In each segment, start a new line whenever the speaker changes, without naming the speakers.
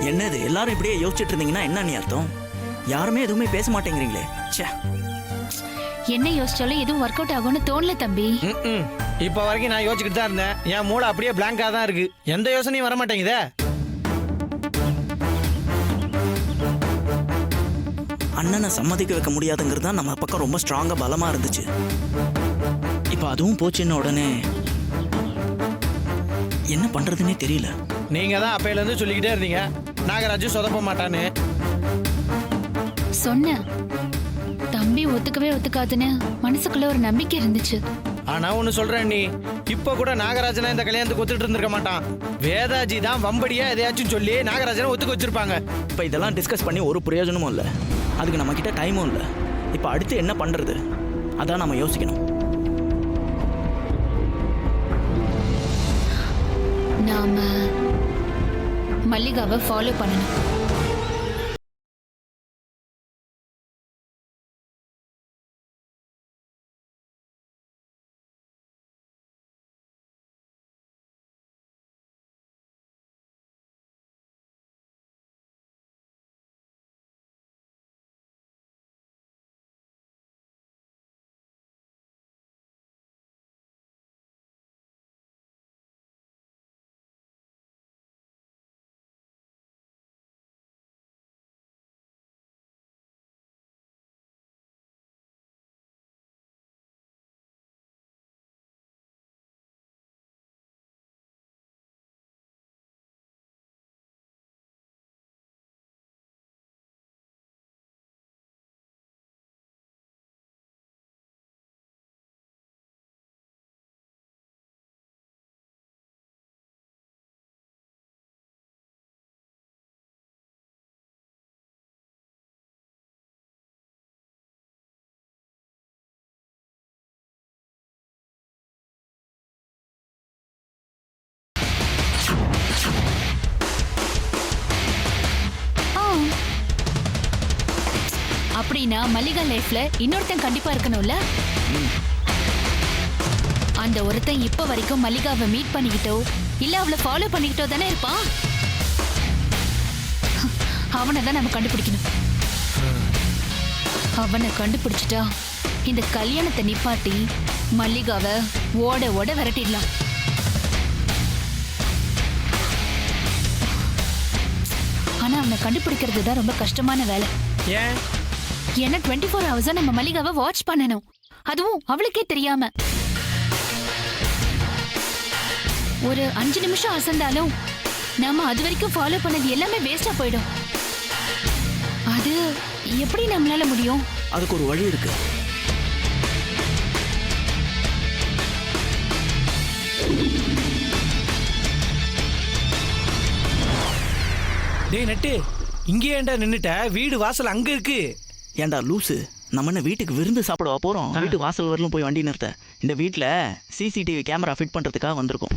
என்னது எல்லாரும் இப்படியே யோசிச்சுட்டு இருந்தீங்கன்னா என்ன நீ அர்த்தம்? யாருமே எதுவுமே பேச மாட்டேங்கிறீங்களே. ச்சே.
என்ன யோசிச்சாலும் எதுவும் ஒர்க் அவுட் ஆகும்னு தோணல தம்பி.
இப்போ வரைக்கும் நான் யோசிச்சுக்கிட்டு தான் இருந்தேன். என் மூளை அப்படியே பிளாங்கா தான் இருக்கு. எந்த யோசனையும் வர மாட்டேங்குதே.
அண்ணனை சம்மதிக்க வைக்க முடியாதுங்கிறது தான் நம்ம பக்கம் ரொம்ப ஸ்ட்ராங்கா பலமா இருந்துச்சு. இப்போ அதுவும் போச்சுன்னு உடனே என்ன பண்றதுன்னே தெரியல.
நீங்க தான் அப்பையில இருந்து சொல்லிக்கிட்டே இருந்தீங்க நாகராஜ் சொதப்ப மாட்டான்னு.
சொன்ன தம்பி ஒத்துக்கவே ஒத்துக்காதுன்னு மனசுக்குள்ள ஒரு நம்பிக்கை இருந்துச்சு.
ஆனா ஒண்ணு சொல்றேன், நீ இப்ப கூட நாகராஜனை இந்த கல்யாணத்துக்கு ஒத்துட்டு இருந்திருக்க மாட்டான். வேதாஜி தான் வம்படியா எதையாச்சும் சொல்லி நாகராஜனை ஒத்துக்க வச்சிருப்பாங்க.
இப்போ இதெல்லாம் டிஸ்கஸ் பண்ணி ஒரு பிரயோஜனமும் இல்லை. அதுக்கு நம்ம கிட்ட டைமும் இல்லை. இப்போ அடுத்து என்ன பண்றது அதான் நம்ம யோசிக்கணும்.
நாம மல்லிகாவை ஃபாலோ பண்ணணும். அப்படின்னா மல்லிகா லைஃப்ல இன்னொருத்தன் கண்டிப்பா இருக்கணும்ல. அந்த ஒருத்தன் இப்ப வரைக்கும் மல்லிகாவை மீட் பண்ணிக்கிட்டோ இல்ல அவளை ஃபாலோ பண்ணிக்கிட்டோ தானே இருப்பான். அவனை தான் நம்ம கண்டுபிடிக்கணும். அவனை கண்டுபிடிச்சிட்டா இந்த கல்யாணத்தை நிப்பாட்டி மல்லிகாவை ஓட ஓட விரட்டிடலாம். ஆனா அவனை கண்டுபிடிக்கிறது தான் ரொம்ப கஷ்டமான வேலை.
ஏன்?
ஏன்னா 24 hours நம்ம மல்லிகாவை வாட்ச் பண்ணணும். அதுவும் அவளுக்கே தெரியாம. ஒரு 5 நிமிஷம் அசந்தாலும் நாம அது வரைக்கும் ஃபாலோ பண்ணது எல்லாமே வேஸ்டா போயிடும். அது எப்படி நம்மளால முடியும்?
அதுக்கு ஒரு வழி இருக்கு.
டேய் நட்டு, இங்கே ஏன்டா நின்னுட்ட? வீடு வாசல் அங்க இருக்கு.
ஏன்டா லூசு, நம்ம என்ன வீட்டுக்கு விருந்து சாப்பிடவா போறோம்? வீட்டு வாசல் வரலும் போய் வண்டி நிறுத்த. இந்த வீட்டில் சிசிடிவி கேமரா ஃபிட் பண்ணுறதுக்காக வந்திருக்கோம்.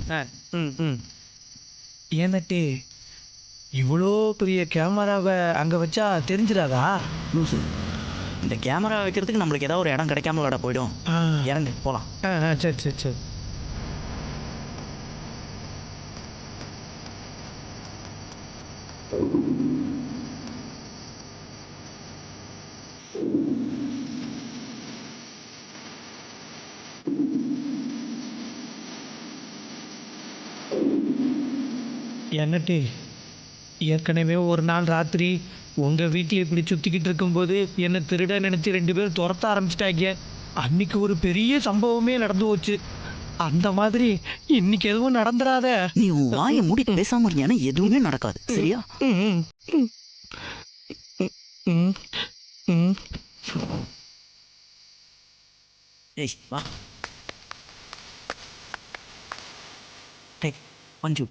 ஏன் நட்டு இவ்வளோ பெரிய கேமராவை அங்கே வச்சா தெரிஞ்சிடாதா?
லூசு, இந்த கேமரா வைக்கிறதுக்கு நம்மளுக்கு ஏதாவது ஒரு இடம் கிடைக்காம விட போயிடும். இறங்கு போகலாம்.
சரி சரி சரி. என்னட்டு ஏற்கனவே ஒரு நாள் ராத்திரி உங்கள் வீட்டில் இப்படி சுற்றிக்கிட்டு இருக்கும்போது என்னை திருட நினச்சி 2 பேரும் துரத்த ஆரம்பிச்சிட்டாங்க. அன்னைக்கு ஒரு பெரிய சம்பவமே நடந்து போச்சு. அந்த மாதிரி இன்னைக்கு எதுவும் நடந்துடாத.
நீ உன் வாயை மூடி பேசாம இருந்தீங்கன்னா எதுவுமே நடக்காது, சரியா? ஏய் வா. டேய் பஞ்சு,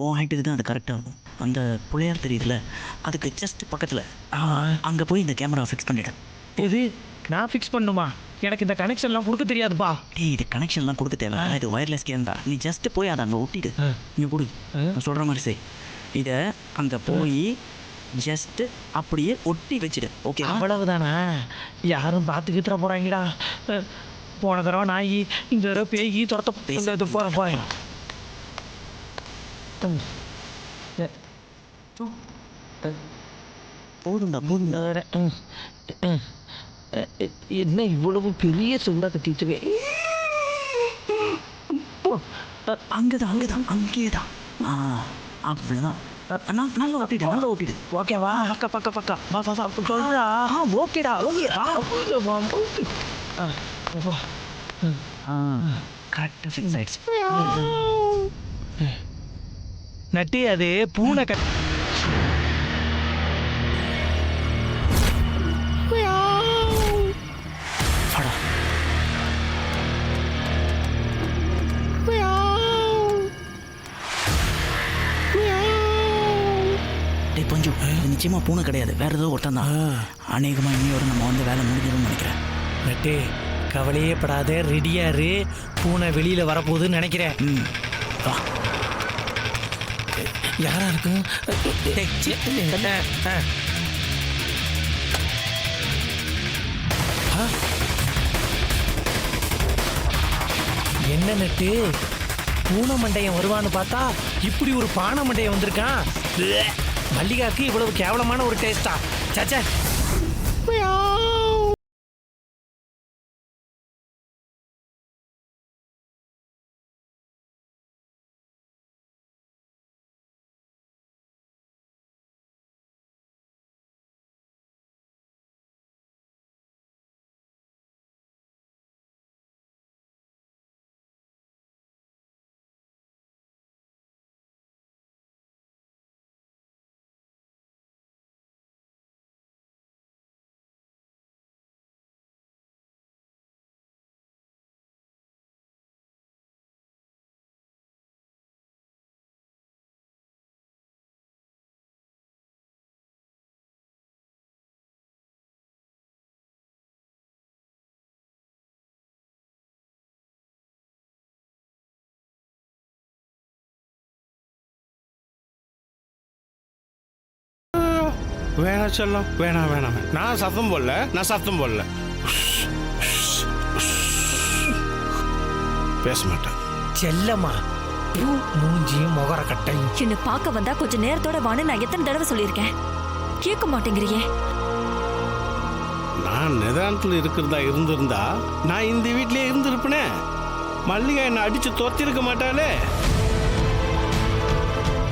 உன் ஹைட்டுக்கு தான் அது கரெக்டாக இருக்கும். அந்த புள்ளையார் தெரியுதுல, அதுக்கு ஜஸ்ட் பக்கத்தில் அங்கே போய் இந்த கேமரா ஃபிக்ஸ் பண்ணிட்டேன்.
இது நான் ஃபிக்ஸ் பண்ணுமா? எனக்கு இந்த கனெக்ஷன்லாம் கொடுக்க தெரியாதுப்பா.
டேய் இது கனெக்ஷன்லாம் கொடுக்க தேவை, இது ஒயர்லெஸ் கேம் தான். நீ ஜஸ்ட்டு போய் அதை அங்கே ஒட்டிட்டு நீ கொடு, நான் சொல்கிற மாதிரி செய். இதை அங்கே போய் ஜஸ்ட்டு அப்படியே ஒட்டி வச்சுடு, ஓகே?
அவ்வளவுதானா? யாரும் பார்த்துக்கிட்டு போகிறாங்கடா. போன தடவை நாய், இந்த தடவை பேய் துரத்த போகிறேன்.
போதும்டா போதும்டா.
என்ன இவ்வளவு பெரிய சுண்டா கட்டிட்டு
அங்கேதான் அங்கேதான் அங்கேதான். அப்படிதான். நல்லா ஓட்டிடு நல்லா ஓட்டிடு.
ஓகேவா பக்கா பக்கா பக்கா வா வா வா சொல்றா.
ஓகேடா ஓகேடா. கரெக்டாக ஃபிக்ஸ் ஆயிடுச்சு.
நட்டி அது பூனை கட்
வாடா. டேய் பஞ்சு, இது நிச்சயமா பூனை கிடையாது, வேற ஏதோ ஒருத்தன் தான். அநேகமாக இன்னையோட நம்ம வந்து வேலை முடிஞ்சிடும்னு நினைக்கிறேன்.
நட்டு கவலையே படாத, ரெடியாரு. பூனை வெளியில வரப்போகுதுன்னு நினைக்கிறேன்.
வா.
யாரா இருக்கும்? என்ன நட்டு, பூனை மண்டையன் வருவான்னு பார்த்தா இப்படி ஒரு பானை மண்டையன் வந்திருக்கான். மல்லிகாக்கு இவ்வளவு கேவலமான ஒரு டேஸ்டா? சாச்சா.
வேணாம் செல்லம், வேணாம் வேணாம். நான் சத்தம் போடல, நான் சத்தம் போடல. பேச மாட்டேன்.
செல்லம்மா, மூஞ்சியும் முகர கட்டையும்.
என்ன பார்க்க வந்தா கொஞ்சம் நேரத்தோட வான்னு நான் எத்தனை தடவை சொல்லியிருக்கேன், கேட்க மாட்டேங்கிறியே.
நான் நிதானத்தில் இருக்கிறதா இருந்திருந்தா நான் இந்த வீட்லயே இருந்திருப்பேனே. மல்லிகா என்னை அடிச்சு துரத்திருக்க மாட்டாளே.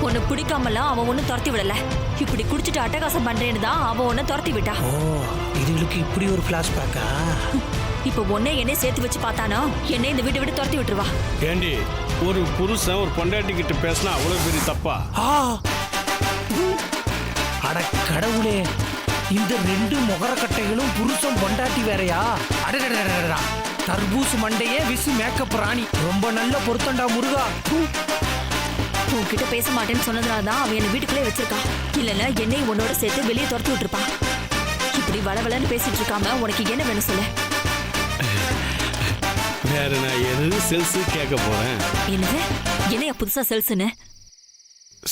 உன்னை பிடிக்காமலாம் அவன் ஒன்னும் துரத்தி விடல. இப்படி குடிச்சிட்டு அட்டகாசம் பண்றேன்னு தான் அவன் ஒன்ன துரத்தி விட்டா.
ஓ, இதுகளுக்கு இப்படி ஒரு பிளாஷ்பேக்கா?
இப்ப ஒன்னே என்னை சேர்த்து வச்சு பார்த்தானா என்னை இந்த வீட்டை விட்டு துரத்தி விட்டுருவா.
ஏண்டி, ஒரு புருஷன் ஒரு பொண்டாட்டி கிட்ட பேசினா அவ்வளவு பெரிய தப்பா?
அட கடவுளே, இந்த ரெண்டு முகரக்கட்டைகளும் புருஷன் பொண்டாட்டி வேறையா? அடடடடடா, தர்பூஸ் மண்டையே விசு மேக்கப் ராணி. ரொம்ப நல்ல பொருத்தண்டா முருகா.
உன்கிட்ட பேச மாட்டேன்னு சொன்னதுனால தான் அவன் என்ன வீட்டுக்குள்ளே வச்சிருக்கான். இல்லைன்னா என்னை உன்னோட சேர்த்து வெளியே துரத்தி விட்டுருப்பான். இப்படி வளவலன்னு பேசிட்டு இருக்காம உனக்கு என்ன வேணும் சொல்லு.
வேற நான் எது செல்ஸ் கேட்க போறேன்.
என்னது, என்னையா புதுசா செல்ஸ்னு?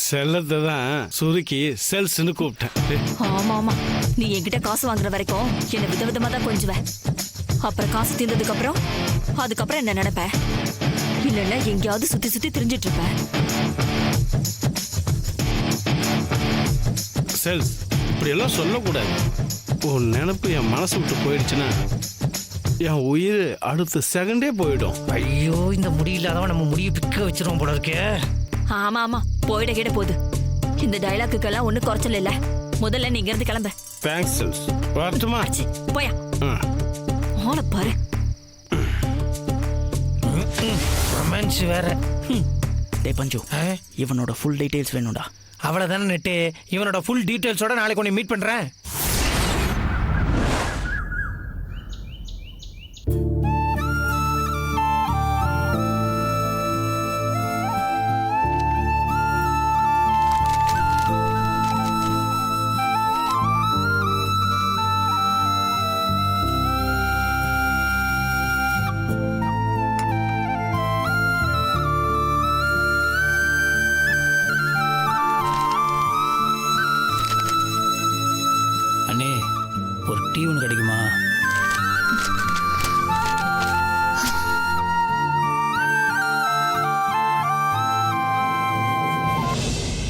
செல்லத்தை தான் சுருக்கி செல்ஸ்ன்னு கூப்பிட்டேன்.
ஆமா ஆமா, நீ என்கிட்ட காசு வாங்குற வரைக்கும் என்ன விதவிதமா தான் கொஞ்சுவேன். அப்புறம் காசு தீர்ந்ததுக்கு அதுக்கப்புறம் என்ன நினைப்ப? இல்லைன்னா எங்கேயாவது சுத்தி சுத்தி திரிஞ்சிட்டு இருப்ப.
செல்ஸ், இப்படி எல்லாம் சொல்லக்கூடாது. உன் நினப்பு என் மனசு விட்டு போயிடுச்சுன்னா என் உயிர் அடுத்த செகண்டே போயிடும்.
ஐயோ, இந்த முடியில்லாதவன் நம்ம முடியை பிக்க வச்சிருவோம் போல இருக்கே.
ஆமா ஆமா, போயிட கிட போகுது. இந்த டைலாக்குக்கெல்லாம் ஒன்னும் குறைச்சல் இல்ல. முதல்ல நீங்க இருந்து கிளம்ப.
தேங்க்ஸ் செல்ஸ். வரட்டுமா?
போயா ஆளை பாரு.
ரொமான்ஸ் வேற.
டே பஞ்சு, இவனோட ஃபுல் டீடைல்ஸ் வேணும்டா.
அவ்வளவுதானே நெட்டு, இவனோட ஃபுல் டீடைல்ஸோட நாளைக்கு உன்னை மீட் பண்றேன்.
அண்ணே, ஒரு டீ ஒன்று கிடைக்குமா?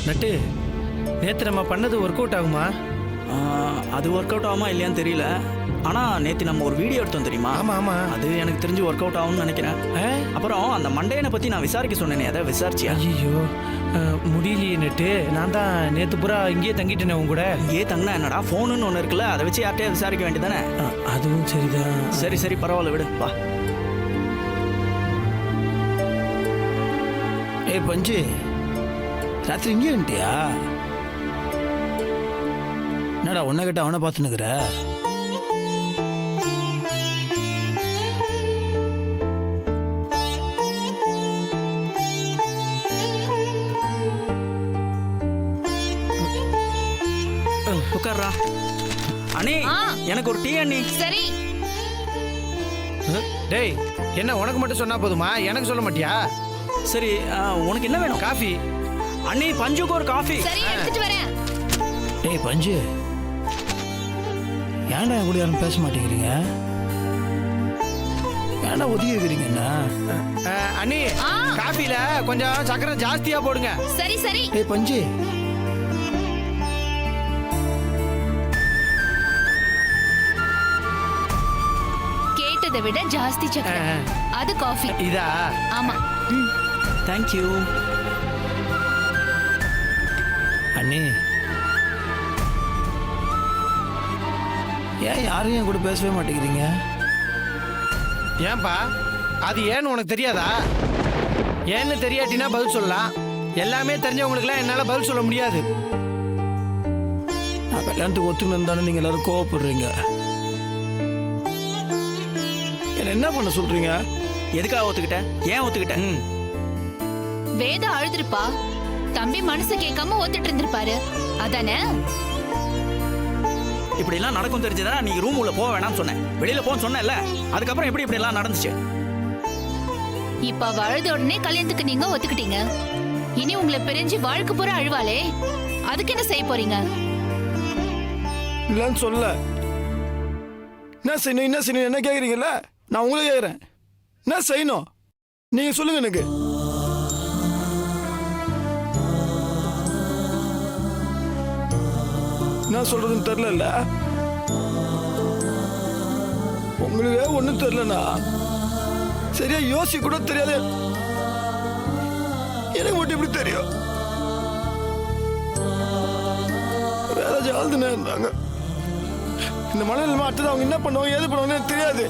நட்டு,
நேற்று நம்ம பண்ணது ஒர்க் அவுட் ஆகுமா?
அது ஒர்க் அவுட் ஆகுமா இல்லையான்னு தெரியல. ஆனால் நேற்று நம்ம ஒரு வீடியோ எடுத்தோம் தெரியுமா?
ஆமாம் ஆமாம்.
அது எனக்கு தெரிஞ்சு ஒர்க் அவுட் ஆகும்னு நினைக்கிறேன். அப்புறம் அந்த மண்டையனை பற்றி நான் விசாரிக்க சொன்னேனே, அதை விசாரிச்சியா?
ஐயோ முடியலையே நெட்டு. நான் தான் நேற்று பூரா இங்கேயே தங்கிட்டேனே உங்க கூட.
இங்கேயே தங்கினா என்னடா, ஃபோனுன்னு ஒன்று இருக்குல்ல, அதை வச்சு யார்கிட்டயே விசாரிக்க வேண்டியதானே?
அதுவும் சரிதான்.
சரி சரி பரவாயில்ல, விடு வா.
ஏய் பஞ்சு, ராத்திரி இங்கே வந்துட்டியா? என்னடா உன்னை கிட்ட அவனை பார்த்துன்னுக்குற?
உட்கார்றா. அண்ணே எனக்கு ஒரு டீ அண்ணி.
சரி.
டேய் என்ன உனக்கு மட்டும் சொன்னா போதுமா? எனக்கு சொல்ல மாட்டியா?
சரி உனக்கு என்ன வேணும்?
காஃபி.
அண்ணி பஞ்சுக்கு ஒரு காஃபி.
சரி எடுத்துட்டு வரேன்.
டேய் பஞ்சு, ஏன்டா என் கூட யாரும் பேச மாட்டேங்கிறீங்க? ஏன்டா ஒதுக்கி இருக்கிறீங்க? என்ன
அண்ணி காஃபில கொஞ்சம் சக்கரை ஜாஸ்தியா போடுங்க.
சரி சரி.
டேய் பஞ்சு,
கேட்டதை விட ஜாஸ்தி சக்கரை. அது காஃபி.
இதா?
ஆமா.
தேங்க்யூ.
அண்ணி ஏன் யாரும் என் கூட பேசவே மாட்டேங்கிறீங்க?
ஏன்பா அது ஏன்னு உனக்கு தெரியாதா? ஏன்னு தெரியாட்டினா பதில் சொல்லலாம். எல்லாமே தெரிஞ்சவங்களுக்குலாம் என்னால பதில் சொல்ல முடியாது.
நான் கல்யாணத்துக்கு ஒத்துக்கணும் தானே நீங்க எல்லாரும் கோவப்படுறீங்க. என்ன பண்ண சொல்றீங்க?
எதுக்காக ஒத்துக்கிட்ட? ஏன் ஒத்துக்கிட்ட?
வேதா அழுதுருப்பா. தம்பி மனசு கேட்காம ஒத்துட்டு இருந்திருப்பாரு, அதானே?
இப்படி எல்லாம் நடக்கும் தெரிஞ்சதா நீ ரூம் உள்ள போக வேணாம்னு சொன்னேன். வெளியில போன்னு சொன்னேன்ல, அதுக்கப்புறம் இப்படி எல்லாம் நடந்துச்சு?
இப்ப அவ அழுத உடனே கல்யாணத்துக்கு நீங்க ஒத்துக்கிட்டீங்க. இனி உங்களை பிரிஞ்சு வாழ்க்கை பூரா அழுவாளே, அதுக்கு என்ன செய்ய போறீங்க?
இல்லன்னு சொல்ல. என்ன செய்யணும் என்ன கேக்குறீங்கல்ல? நான் உங்களை கேக்குறேன், என்ன செய்யணும் நீங்க சொல்லுங்க. எனக்கு என்ன சொல்றதுன்னு தெரியல. உங்களுக்கு ஒண்ணும் தெரியலண்ணா, சரியா யோசிக்க கூட தெரியாது. எனக்கு மட்டும் எப்படி தெரியும்? வேற ஜால்துனா இருந்தாங்க. இந்த மலையில மாட்டது அவங்க என்ன பண்ணுவாங்க ஏது பண்ணுவாங்க எனக்கு தெரியாது.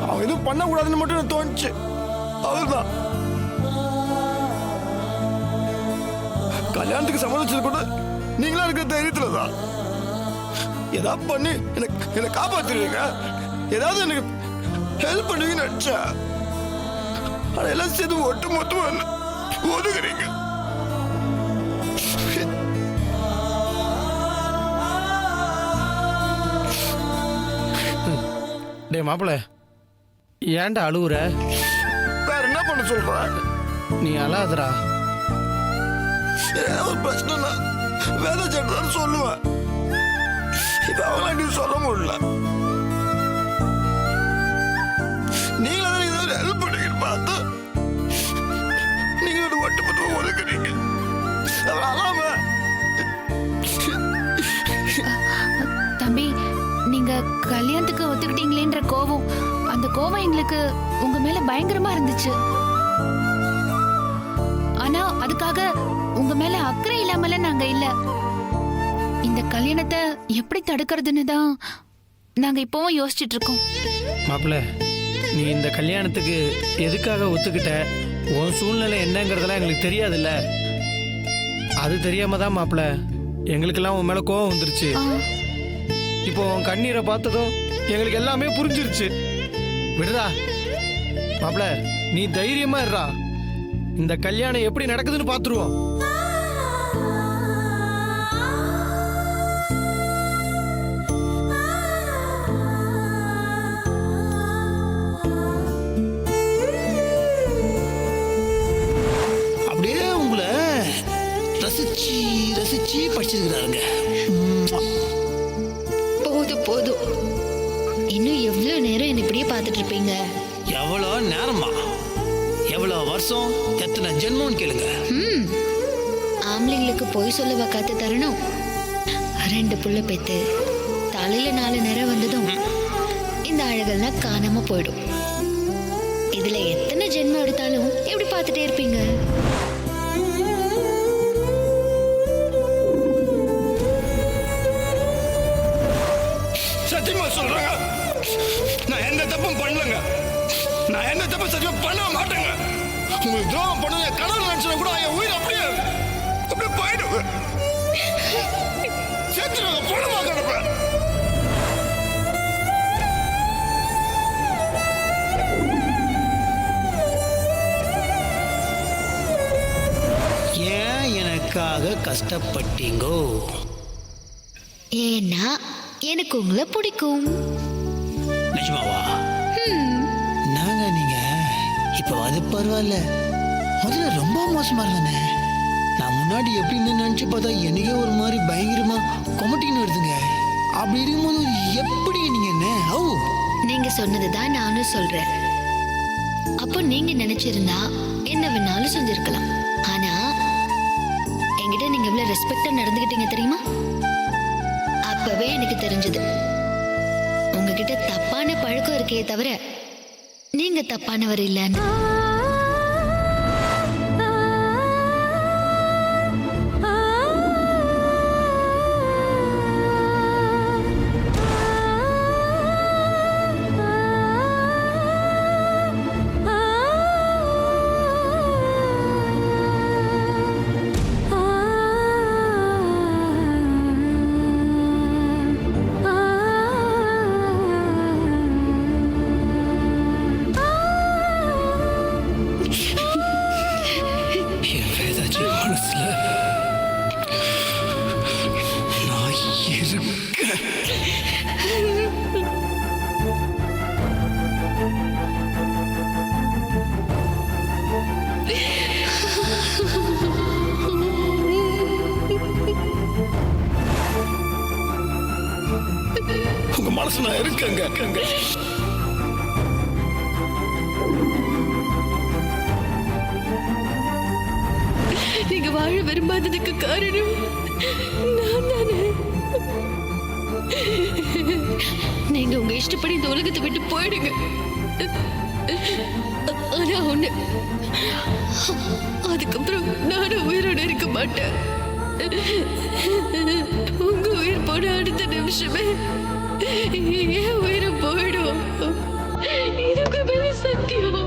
அவங்க எதுவும் பண்ணக்கூடாதுன்னு மட்டும் எனக்கு தோணுச்சு, அவ்வளவுதான். கல்யாணத்துக்கு சம்மதிச்சது கூட நீங்களா இருக்கிற தைரியத்துல தான். ஏதாவது பண்ணி என்னை காப்பாத்துருவீங்க, ஏதாவது எனக்கு ஹெல்ப் பண்ணுவீங்கன்னு நினைச்சா, ஆனா எல்லாம் சேர்த்து ஒட்டு மொத்தமா ஒதுக்குறீங்க.
டே மாப்பிள்ள, ஏன்டா அழுவுற?
வேற என்ன பண்ண சொல்ற?
நீ அழாதடா.
ஒரு பிரச்சனை வேலை செய்யறதான்னு சொல்லுவேன். இது அவங்கள நீ சொல்ல முடியல. நீங்களும் ஏதாவது ஹெல்ப் பண்ணிக்கிட்டு பார்த்து நீங்க ஒட்டு மொத்தமா ஒதுக்குறீங்க. அழாம
தம்பி, நீங்க கல்யாணத்துக்கு ஒத்துக்கிட்டீங்களேன்ற கோவம், அந்த கோவம் எங்களுக்கு உங்க மேல பயங்கரமா இருந்துச்சு. ஆனா அதுக்காக உங்க மேல அக்கறை இல்லாமல நாங்க இல்ல. இந்த கல்யாணத்தை எப்படி தடுக்கிறதுன்னு தான் நாங்க இப்பவும் யோசிச்சுட்டு இருக்கோம்.
மாப்பிள்ள, நீ இந்த கல்யாணத்துக்கு எதுக்காக ஒத்துக்கிட்ட, உன் சூழ்நிலை என்னங்கிறதெல்லாம் எங்களுக்கு தெரியாதுல்ல. அது தெரியாம தான் மாப்பிள்ள எங்களுக்கெல்லாம் உன் மேல கோவம் வந்துருச்சு. இப்போ உன் கண்ணீரை பார்த்ததும் எங்களுக்கு எல்லாமே புரிஞ்சிருச்சு. விடுறா மாப்பிள்ள, நீ தைரியமா இருடா. இந்த கல்யாணம் எப்படி நடக்குதுன்னு பாத்துருவோம்.
அப்படியே உங்களை ரசிச்சு ரசிச்சு படிச்சிருக்கிறாருங்க.
போதும் போதும், இன்னும் எவ்வளவு நேரம் என்ன இப்படியே பார்த்துட்டு இருப்பீங்க?
எவ்வளோ நேரமா, எவ்வளோ வருஷம், எத்தனை ஜென்மம்னு கேளுங்க.
ஆம்பளைங்களுக்கு பொய் சொல்லவா காத்து தரணும்? 2 புள்ள பெத்து தலையில 4 நிறம் வந்ததும் இந்த அழகெல்லாம் காணாம போயிடும். இதுல எத்தனை ஜென்மம் எடுத்தாலும் எப்படி பார்த்துட்டே இருப்பீங்க?
சத்தியமா சொல்றேங்க, நான் எந்த தப்பும் பண்ணலங்க. நான் எந்த தப்பும் சத்தியமா பண்ண மாட்டேங்க. உங்களுக்கு துரோகம் பண்ண கடவுள் நினைச்சா கூட என் உயிர் அப்படியே போயிடும். சேர்த்துருங்க, பணமா கிடப்பேன்.
ஏன் எனக்காக கஷ்டப்பட்டீங்கோ?
ஏன்னா எனக்கு உங்களை பிடிக்கும்.
நிஜமாவா? நாங்க நீங்க இப்போ அது பரவாயில்ல, முதல்ல ரொம்ப மோசமா இருந்தேனே. நான் முன்னாடி எப்படின்னு நினைச்சு பார்த்தா எனக்கே ஒரு மாதிரி பயங்கரமா கொமட்டின்னு வருதுங்க. அப்படி இருக்கும்போது எப்படி நீங்க என்ன
நீங்க சொன்னதுதான் நானும் சொல்றேன். அப்போ நீங்க நினைச்சிருந்தா என்ன வேணாலும் செஞ்சிருக்கலாம். ஆனா என்கிட்ட நீங்க எவ்வளவு ரெஸ்பெக்டா நடந்துகிட்டீங்க தெரியுமா? அப்பவே எனக்கு தெரிஞ்சது உங்ககிட்ட தப்பான பழக்கம் இருக்கே தவிர நீங்க தப்பானவர் இல்லைன்னு.
உங்க மனசு நான் இருக்கங்க.
நீங்க வாழ விரும்பாததுக்கு காரணம் நான் தானே. நீங்க உங்க இஷ்டப்படி இந்த உலகத்தை விட்டு போயிடுங்க. ஆனா ஒண்ணு, அதுக்கப்புறம் நானும் உயிரோட இருக்க மாட்டேன். உங்க உயிர் போன அடுத்த நிமிஷமே என் உயிரை போயிடும். இதுக்கு மேல சத்தியம்.